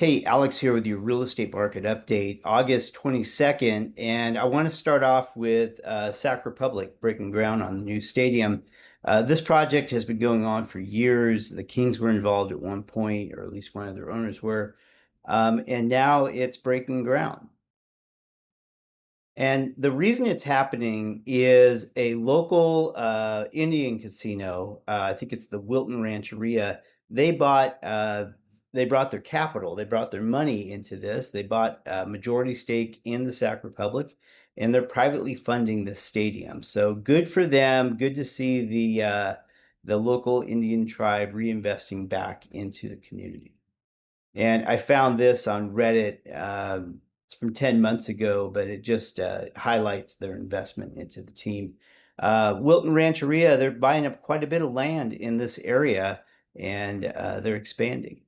Hey, Alex here with your real estate market update, August 22nd. And I want to start off with Sac Republic breaking ground on the new stadium. This project has been going on for years. The Kings were involved at one point, or at least one of their owners were. And now it's breaking ground. And the reason it's happening is a local Indian casino, I think it's the Wilton Rancheria, they bought they brought their capital, they brought their money into this. They bought a majority stake in the Sac Republic, and they're privately funding this stadium. So good for them. Good to see the local Indian tribe reinvesting back into the community. And I found this on Reddit. It's from 10 months ago, but it just highlights their investment into the team. Wilton Rancheria, they're buying up quite a bit of land in this area, and they're expanding.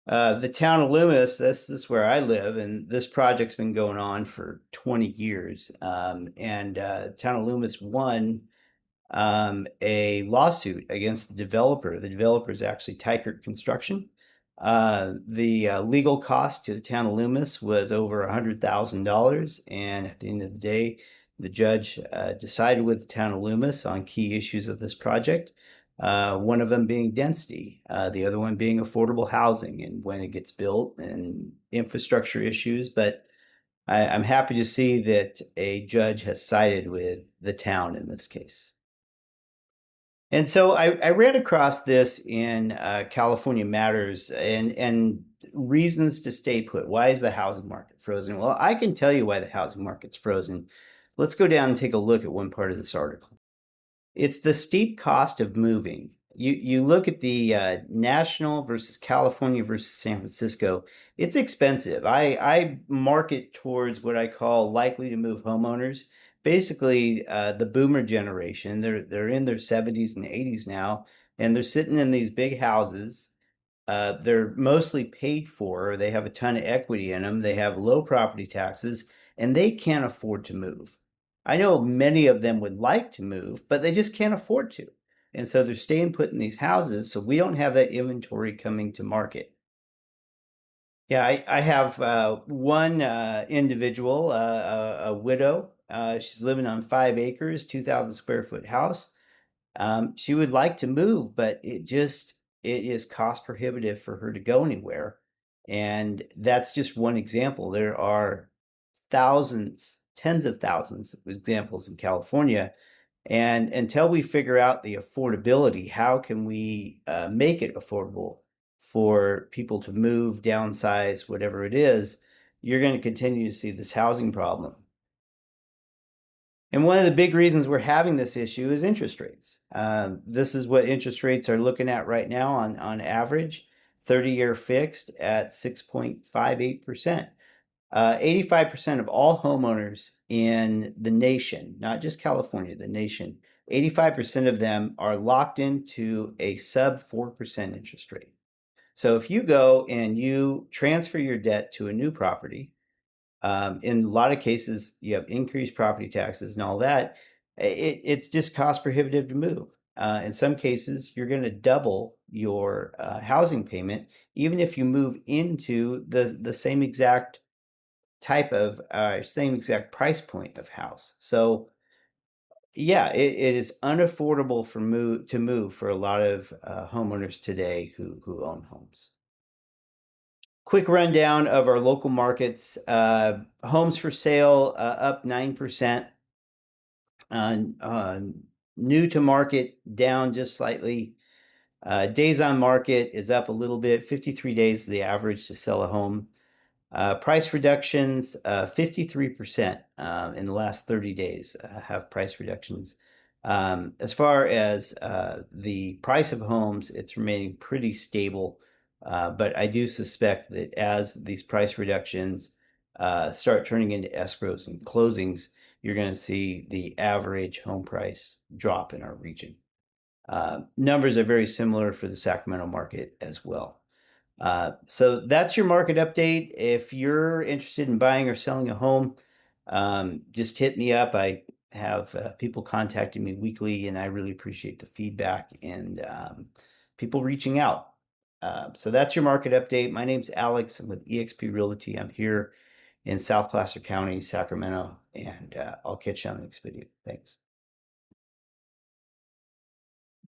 The town of Loomis, this is where I live, and this project's been going on for 20 years. And town of Loomis won a lawsuit against the developer. The developer is actually Tykert Construction. The legal cost to the town of Loomis was over $100,000, and at the end of the day, the judge decided with the town of Loomis on key issues of this project. One of them being density, the other one being affordable housing and when it gets built and infrastructure issues. But I'm happy to see that a judge has sided with the town in this case. And so I ran across this in California Matters and reasons to stay put. Why is the housing market frozen? Well, I can tell you why the housing market's frozen. Let's go down and take a look at one part of this article. It's the steep cost of moving. You look at the national versus California versus San Francisco. It's expensive. I market towards what I call likely to move homeowners. Basically, the boomer generation. They're in their 70s and 80s now, and they're sitting in these big houses. They're mostly paid for. They have a ton of equity in them. They have low property taxes, and they can't afford to move. I know many of them would like to move, but they just can't afford to. And so they're staying put in these houses. So we don't have that inventory coming to market. Yeah, I have one individual, a widow. She's living on 5 acres, 2,000 square foot house. She would like to move, but it is cost prohibitive for her to go anywhere. And that's just one example. There are thousands, tens of thousands of examples in California. And until we figure out the affordability, how can we make it affordable for people to move, downsize, whatever it is, you're going to continue to see this housing problem. And one of the big reasons we're having this issue is interest rates. This is what interest rates are looking at right now on average, 30-year fixed at 6.58%. 85% of all homeowners in the nation, not just California, the nation, 85% of them are locked into a sub 4% interest rate. So if you go and you transfer your debt to a new property, in a lot of cases, you have increased property taxes and all that. It's just cost prohibitive to move. In some cases, you're going to double your housing payment, even if you move into the same exact type of same exact price point of house. So yeah, it is unaffordable for move for a lot of homeowners today who own homes. Quick rundown of our local markets. Homes for sale up 9%. Uh, New to market down just slightly. Days on market is up a little bit. 53 days is the average to sell a home. Price reductions, 53% in the last 30 days have price reductions. As far as the price of homes, it's remaining pretty stable. But I do suspect that as these price reductions start turning into escrows and closings, you're going to see the average home price drop in our region. Numbers are very similar for the Sacramento market as well. So that's your market update. If you're interested in buying or selling a home, just hit me up. I have people contacting me weekly, and I really appreciate the feedback and people reaching out. So that's your market update. My name's Alex. I'm with eXp Realty. I'm here in South Placer County, Sacramento, and I'll catch you on the next video. Thanks.